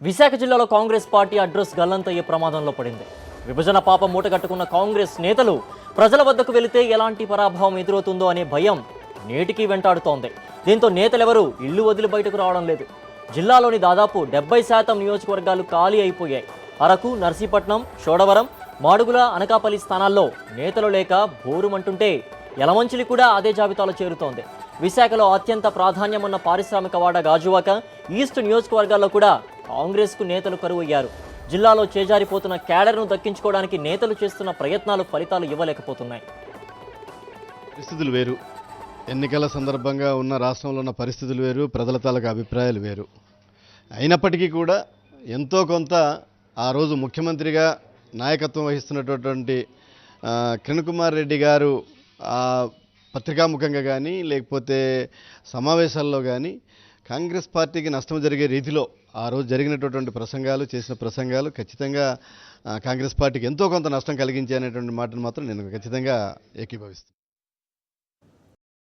విశాఖ జిల్లాలో Congress party address గల్లంతయ్యే ప్రమాదంలో పడింది. విభజన పాపం మూటగట్టుకున్న కాంగ్రెస్ నేతలు ప్రజల వద్దకు వెళితే ఎలాంటి పరాభవం ఎదురవుతుందో అనే భయం నేటికి వెంటాడుతోంది. దీంతో నేతలెవరూ ఇల్లు వదిలి బయటకు రావడం లేదు. జిల్లాలోని దాదాపు 70% నియోజకవర్గాలు ఖాళీ అయిపోయాయి. అరకు, నర్సీపట్నం, చోడవరం, మాడుగుల, అనకాపల్లి స్థానాల్లో నేతలు లేక బోరుమంటుంటే యలమంచిలి కూడా అదే జాబితాలో చేరుతోంది. విశాఖలో అత్యంత ప్రాధాన్యమున్న పారిశ్రామిక వాడ గాజువాక, ఈస్ట్ నియోజకవర్గాల్లో కూడా కాంగ్రెస్కు నేతలు కరువయ్యారు. జిల్లాలో చేజారిపోతున్న క్యాడర్ను దక్కించుకోవడానికి నేతలు చేస్తున్న ప్రయత్నాలు ఫలితాలు ఇవ్వలేకపోతున్నాయి. పరిస్థితులు వేరు, ఎన్నికల సందర్భంగా ఉన్న రాష్ట్రంలో ఉన్న పరిస్థితులు వేరు, ప్రజల తాలూకు అభిప్రాయాలు వేరు. అయినప్పటికీ కూడా ఎంతో కొంత ఆ రోజు ముఖ్యమంత్రిగా నాయకత్వం వహిస్తున్నటువంటి కిరణ్ కుమార్ రెడ్డి గారు పత్రికాముఖంగా కానీ లేకపోతే సమావేశాల్లో కానీ కాంగ్రెస్ పార్టీకి నష్టం జరిగే రీతిలో ఆ రోజు జరిగినటువంటి చేసిన ప్రసంగాలు ఖచ్చితంగా కాంగ్రెస్ పార్టీకి ఎంతో కొంత నష్టం కలిగించే అనేటువంటి మాటను మాత్రం నేను ఖచ్చితంగా ఏకీభవిస్తాను.